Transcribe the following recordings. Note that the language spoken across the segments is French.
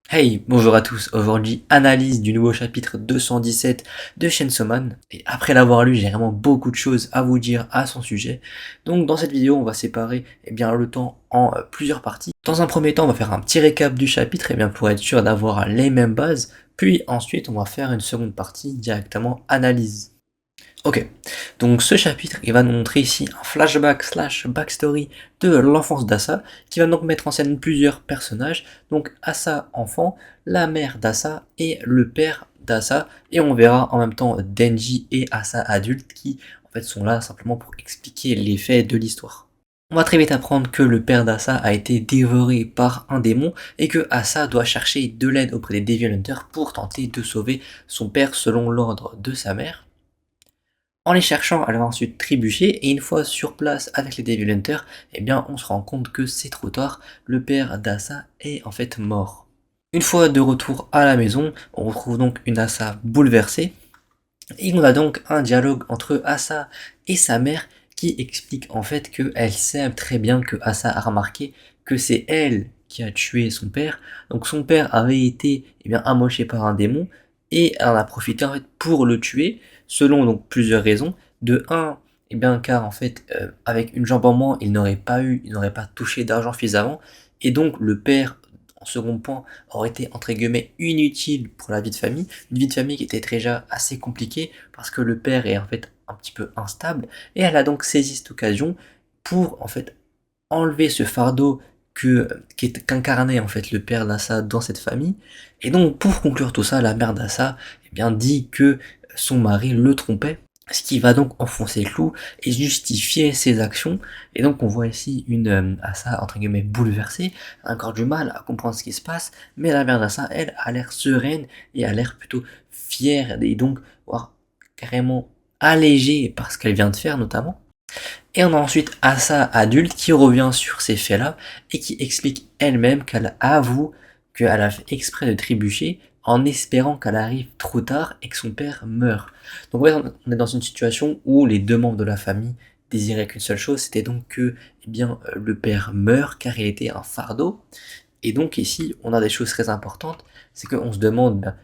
Hey, bonjour à tous. Aujourd'hui, analyse du nouveau chapitre 217 de Chainsaw Man. Et après l'avoir lu, j'ai vraiment beaucoup de choses à vous dire à son sujet. Donc dans cette vidéo, on va séparer le temps en plusieurs parties. Dans un premier temps, on va faire un petit récap du chapitre pour être sûr d'avoir les mêmes bases. Puis ensuite, on va faire une seconde partie directement analyse. Ok, donc ce chapitre, il va nous montrer ici un flashback slash backstory de l'enfance d'Asa, qui va donc mettre en scène plusieurs personnages, donc Asa enfant, la mère d'Asa et le père d'Asa, et on verra en même temps Denji et Asa adulte qui en fait sont là simplement pour expliquer les faits de l'histoire. On va très vite apprendre que le père d'Asa a été dévoré par un démon et que Asa doit chercher de l'aide auprès des Devil Hunters pour tenter de sauver son père selon l'ordre de sa mère. En les cherchant, elle va ensuite trébucher, et une fois sur place avec les Devil Hunters, on se rend compte que c'est trop tard, le père d'Asa est en fait mort. Une fois de retour à la maison, on retrouve donc une Asa bouleversée, et on a donc un dialogue entre Asa et sa mère qui explique en fait qu'elle sait très bien que Asa a remarqué que c'est elle qui a tué son père. Donc son père avait été amoché par un démon et elle en a profité en fait pour le tuer selon donc plusieurs raisons. De un, car en fait avec une jambe en moins, il n'aurait pas touché d'argent suffisamment et donc le père en second point aurait été entre guillemets inutile pour la vie de famille, une vie de famille qui était déjà assez compliquée parce que le père est en fait un petit peu instable et elle a donc saisi cette occasion pour en fait enlever ce fardeau qu'incarnait en fait le père d'Assa dans cette famille. Et donc pour conclure tout ça, la mère d'Assa dit que son mari le trompait, ce qui va donc enfoncer le clou et justifier ses actions. Et donc on voit ici une Asa entre guillemets bouleversée, encore du mal à comprendre ce qui se passe, mais la mère d'Asa, elle, a l'air sereine et a l'air plutôt fière et donc voire carrément allégée par ce qu'elle vient de faire notamment. Et on a ensuite Asa adulte qui revient sur ces faits-là et qui explique elle-même qu'elle avoue qu'elle a fait exprès de trébucher en espérant qu'elle arrive trop tard et que son père meure. Donc ouais, on est dans une situation où les deux membres de la famille désiraient qu'une seule chose, c'était donc que le père meure car il était un fardeau. Et donc ici, on a des choses très importantes, c'est qu'on se demande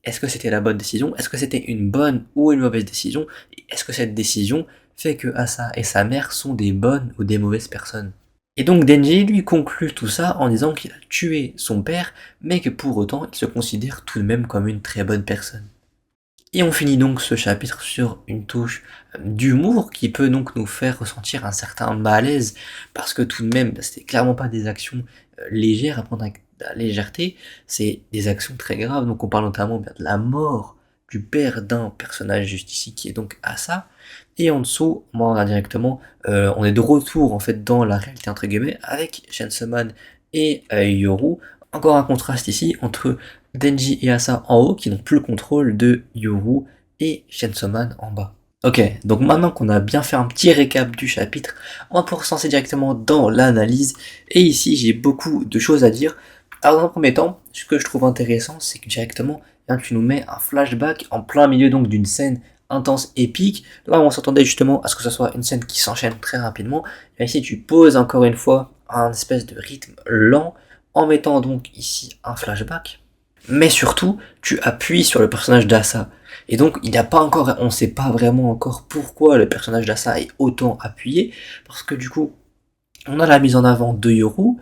est-ce que c'était la bonne décision? Est-ce que c'était une bonne ou une mauvaise décision? Et est-ce que cette décision fait que Asa et sa mère sont des bonnes ou des mauvaises personnes? Et donc Denji lui conclut tout ça en disant qu'il a tué son père, mais que pour autant il se considère tout de même comme une très bonne personne. Et on finit donc ce chapitre sur une touche d'humour qui peut donc nous faire ressentir un certain malaise, parce que tout de même, c'est clairement pas des actions légères à prendre avec de la légèreté, c'est des actions très graves. Donc on parle notamment de la mort du père d'un personnage juste ici qui est donc Asa. Et en dessous, on a directement, on est de retour en fait dans la réalité entre guillemets avec Chainsaw Man et Yoru. Encore un contraste ici entre Denji et Asa en haut qui n'ont plus le contrôle de Yoru et Chainsaw Man en bas. Ok, donc maintenant qu'on a bien fait un petit récap du chapitre, on va pouvoir se lancer directement dans l'analyse. Et ici, j'ai beaucoup de choses à dire. Alors dans un premier temps, ce que je trouve intéressant, c'est que directement, tu nous mets un flashback en plein milieu donc d'une scène intense, épique. Là, on s'attendait justement à ce que ce soit une scène qui s'enchaîne très rapidement. Et ici, tu poses encore une fois un espèce de rythme lent en mettant donc ici un flashback. Mais surtout, tu appuies sur le personnage d'Asa. Et donc, il n'y a pas encore, on ne sait pas vraiment encore pourquoi le personnage d'Asa est autant appuyé, parce que du coup, on a la mise en avant de Yoru,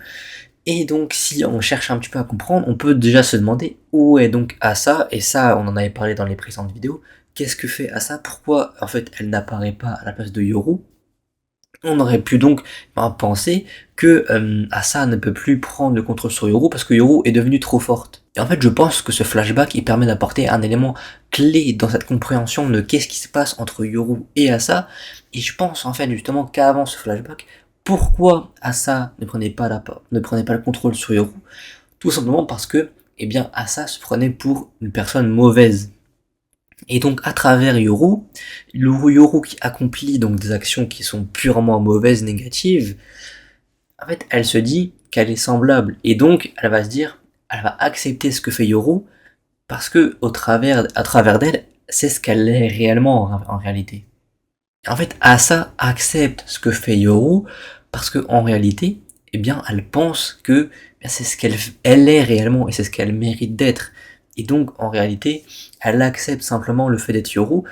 et donc si on cherche un petit peu à comprendre, on peut déjà se demander où est donc Asa, et ça, on en avait parlé dans les précédentes vidéos, qu'est-ce que fait Asa, pourquoi en fait elle n'apparaît pas à la place de Yoru. On aurait pu donc penser que Asa ne peut plus prendre le contrôle sur Yoru parce que Yoru est devenue trop forte. Et en fait, je pense que ce flashback, il permet d'apporter un élément clé dans cette compréhension de qu'est-ce qui se passe entre Yoru et Asa. Et je pense en fait justement qu'avant ce flashback, pourquoi Asa ne prenait pas le contrôle sur Yoru? Tout simplement parce que, Asa se prenait pour une personne mauvaise. Et donc à travers Yoru qui accomplit donc des actions qui sont purement mauvaises, négatives, en fait elle se dit qu'elle est semblable. Et donc elle va se dire, elle va accepter ce que fait Yoru, parce que à travers d'elle, c'est ce qu'elle est réellement en réalité. Et en fait Asa accepte ce que fait Yoru, parce que en réalité, elle pense que bien c'est ce qu'elle est réellement et c'est ce qu'elle mérite d'être. Et donc en réalité, elle accepte simplement le fait d'être Yoru.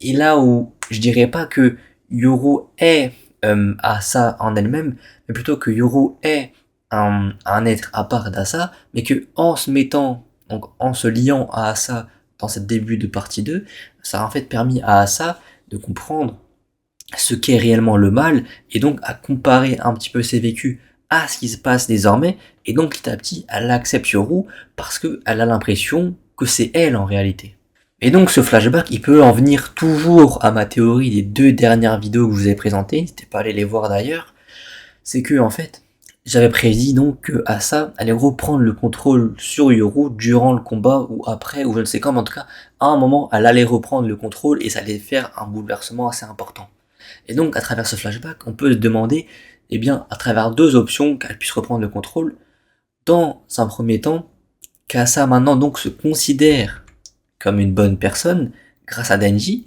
Et là où je dirais pas que Yoru est Asa en elle-même, mais plutôt que Yoru est un être à part d'Asa, mais que en se mettant, donc en se liant à Asa dans ce début de partie 2, ça a en fait permis à Asa de comprendre ce qu'est réellement le mal, et donc à comparer un petit peu ses vécus à ce qui se passe désormais, et donc petit à petit, elle accepte Yoru parce qu'elle a l'impression que c'est elle en réalité. Et donc ce flashback, il peut en venir toujours à ma théorie des 2 dernières vidéos que je vous ai présentées, n'hésitez pas à aller les voir d'ailleurs, c'est que en fait, j'avais prédit donc que Asa allait reprendre le contrôle sur Yoru durant le combat ou après, ou je ne sais quand, mais en tout cas, à un moment, elle allait reprendre le contrôle et ça allait faire un bouleversement assez important. Et donc, à travers ce flashback, on peut se demander, eh bien, à travers 2 options, qu'elle puisse reprendre le contrôle. Dans un premier temps, qu'Asa maintenant donc se considère comme une bonne personne, grâce à Denji.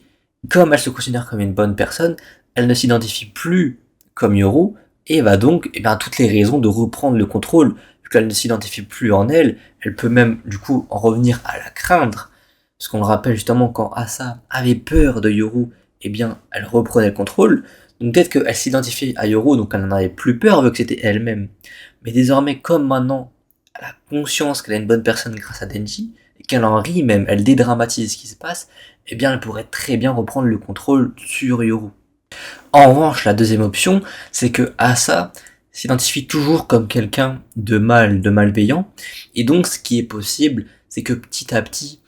Comme elle se considère comme une bonne personne, elle ne s'identifie plus comme Yoru, et va donc, eh bien, toutes les raisons de reprendre le contrôle, vu qu'elle ne s'identifie plus en elle, elle peut même, du coup, en revenir à la craindre. Parce qu'on le rappelle justement, quand Asa avait peur de Yoru, eh bien, elle reprenait le contrôle. Donc peut-être qu'elle s'identifiait à Yoru, donc elle n'en avait plus peur, vu que c'était elle-même. Mais désormais, comme maintenant, elle a conscience qu'elle est une bonne personne grâce à Denji, et qu'elle en rit même, elle dédramatise ce qui se passe, eh bien, elle pourrait très bien reprendre le contrôle sur Yoru. En revanche, la deuxième option, c'est que Asa s'identifie toujours comme quelqu'un de malveillant, et donc ce qui est possible, c'est que petit à petit,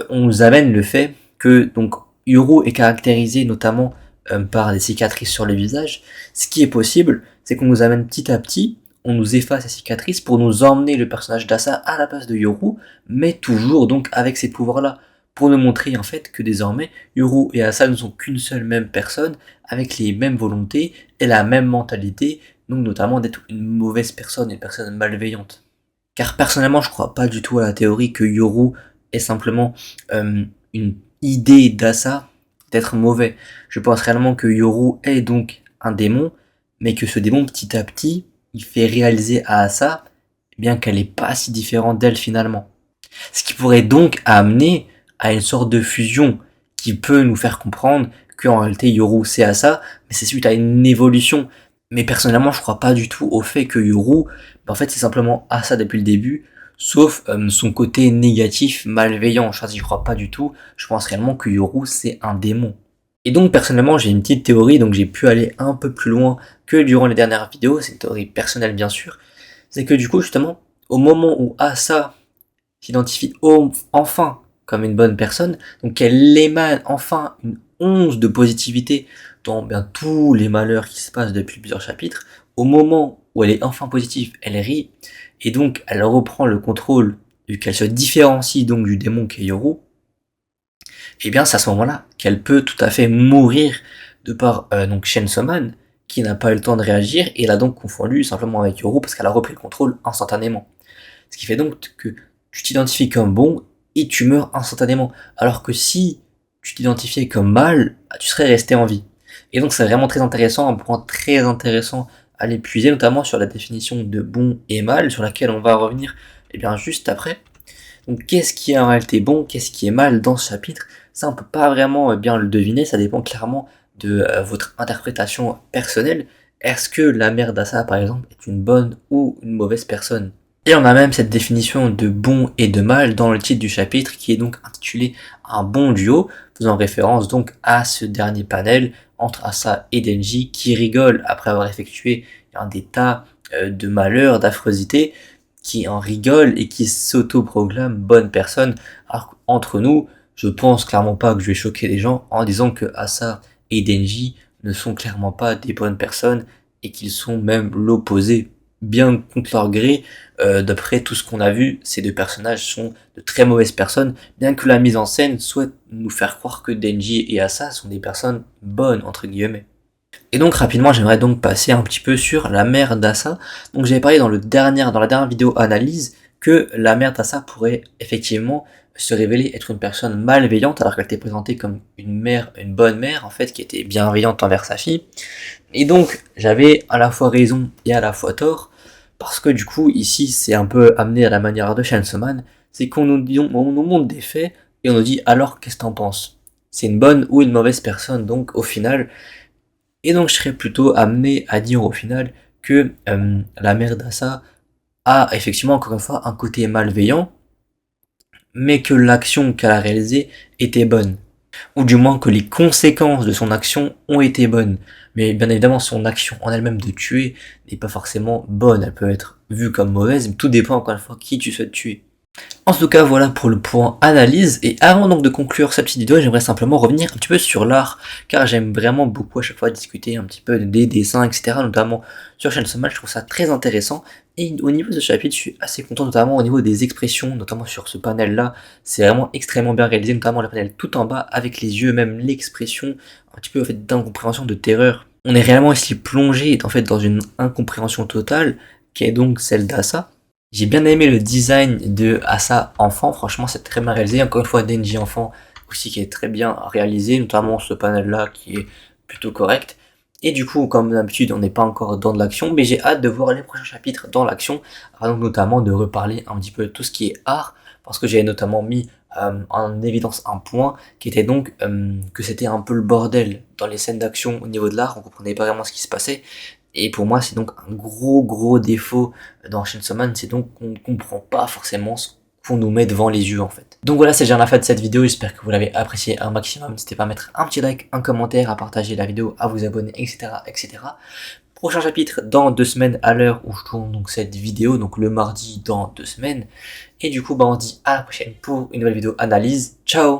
on nous amène le fait que donc Yoru est caractérisé notamment par des cicatrices sur le visage. Ce qui est possible, c'est qu'on nous amène petit à petit, on nous efface ces cicatrices pour nous emmener le personnage d'Asa à la place de Yoru, mais toujours donc avec ces pouvoirs-là, pour nous montrer en fait que désormais Yoru et Asa ne sont qu'une seule même personne, avec les mêmes volontés et la même mentalité, donc notamment d'être une mauvaise personne, une personne malveillante. Car personnellement, je crois pas du tout à la théorie que Yoru est simplement une idée d'Asa d'être mauvais. Je pense réellement que Yoru est donc un démon, mais que ce démon, petit à petit, il fait réaliser à Asa eh bien qu'elle est pas si différente d'elle finalement. Ce qui pourrait donc amener à une sorte de fusion qui peut nous faire comprendre qu'en réalité Yoru c'est Asa, mais c'est suite à une évolution. Mais personnellement, je crois pas du tout au fait que Yoru, en fait, c'est simplement Asa depuis le début, sauf son côté négatif, malveillant. Je crois pas du tout. Je pense réellement que Yoru c'est un démon. Et donc personnellement, j'ai une petite théorie, donc j'ai pu aller un peu plus loin que durant les dernières vidéos. C'est une théorie personnelle bien sûr. C'est que du coup, justement, au moment où Asa s'identifie enfin comme une bonne personne, donc elle émane enfin une once de positivité dans bien tous les malheurs qui se passent depuis plusieurs chapitres, au moment où elle est enfin positive, elle rit, et donc elle reprend le contrôle, vu qu'elle se différencie donc du démon qui est Yoru, et bien c'est à ce moment-là qu'elle peut tout à fait mourir de par donc Shensoman, qui n'a pas eu le temps de réagir, et elle a donc confondu simplement avec Yoru parce qu'elle a repris le contrôle instantanément. Ce qui fait donc que tu t'identifies comme bon et tu meurs instantanément. Alors que si tu t'identifiais comme mal, tu serais resté en vie. Et donc c'est vraiment très intéressant, un point très intéressant à l'épuiser, notamment sur la définition de bon et mal, sur laquelle on va revenir bien juste après. Donc qu'est-ce qui est en réalité bon, qu'est-ce qui est mal dans ce chapitre, ça on peut pas vraiment bien le deviner, ça dépend clairement de votre interprétation personnelle. Est-ce que la mère d'Asa par exemple est une bonne ou une mauvaise personne? Et on a même cette définition de bon et de mal dans le titre du chapitre qui est donc intitulé un bon duo, faisant référence donc à ce dernier panel entre Asa et Denji qui rigolent après avoir effectué des tas de malheurs, d'affrosités, qui en rigolent et qui s'auto-proclament bonne personne. Alors entre nous, je pense clairement pas que je vais choquer les gens en disant que Asa et Denji ne sont clairement pas des bonnes personnes et qu'ils sont même l'opposé, bien contre leur gré. D'après tout ce qu'on a vu, ces 2 personnages sont de très mauvaises personnes, bien que la mise en scène souhaite nous faire croire que Denji et Asa sont des personnes bonnes, entre guillemets. Et donc rapidement, j'aimerais donc passer un petit peu sur la mère d'Asa. Donc j'avais parlé dans la dernière vidéo analyse que la mère d'Asa pourrait effectivement se révéler être une personne malveillante alors qu'elle était présentée comme une bonne mère en fait, qui était bienveillante envers sa fille. Et donc j'avais à la fois raison et à la fois tort, Parce que du coup, ici, c'est un peu amené à la manière de Chainsaw Man, c'est on nous montre des faits et on nous dit alors qu'est-ce que t'en penses? C'est une bonne ou une mauvaise personne, donc au final. Et donc je serais plutôt amené à dire au final que la mère d'Asa a effectivement encore une fois un côté malveillant, mais que l'action qu'elle a réalisée était bonne. Ou du moins que les conséquences de son action ont été bonnes. Mais bien évidemment, son action en elle-même de tuer n'est pas forcément bonne. Elle peut être vue comme mauvaise, mais tout dépend encore une fois qui tu souhaites tuer. En tout cas, voilà pour le point analyse. Et avant donc de conclure cette petite vidéo, j'aimerais simplement revenir un petit peu sur l'art, car j'aime vraiment beaucoup à chaque fois discuter un petit peu des dessins, etc. Notamment sur Chainsaw Man, je trouve ça très intéressant. Et au niveau de ce chapitre, je suis assez content, notamment au niveau des expressions, notamment sur ce panel-là. C'est vraiment extrêmement bien réalisé, notamment le panel tout en bas, avec les yeux, même l'expression, un petit peu en fait, d'incompréhension, de terreur. On est réellement ici plongé en fait dans une incompréhension totale, qui est donc celle d'Asa. J'ai bien aimé le design de Asa enfant, franchement c'est très bien réalisé. Encore une fois, Denji enfant aussi qui est très bien réalisé, notamment ce panel là qui est plutôt correct. Et du coup, comme d'habitude, on n'est pas encore dans de l'action, mais j'ai hâte de voir les prochains chapitres dans l'action, donc notamment de reparler un petit peu de tout ce qui est art, parce que j'avais notamment mis en évidence un point qui était donc que c'était un peu le bordel dans les scènes d'action au niveau de l'art, on comprenait pas vraiment ce qui se passait. Et pour moi, c'est donc un gros défaut dans Chainsaw Man, c'est donc qu'on ne comprend pas forcément ce qu'on nous met devant les yeux en fait. Donc voilà, c'est déjà la fin de cette vidéo, j'espère que vous l'avez apprécié un maximum. N'hésitez pas à mettre un petit like, un commentaire, à partager la vidéo, à vous abonner, etc. Prochain chapitre dans 2 semaines à l'heure où je tourne donc cette vidéo, donc le mardi dans 2 semaines. Et du coup, on se dit à la prochaine pour une nouvelle vidéo analyse. Ciao!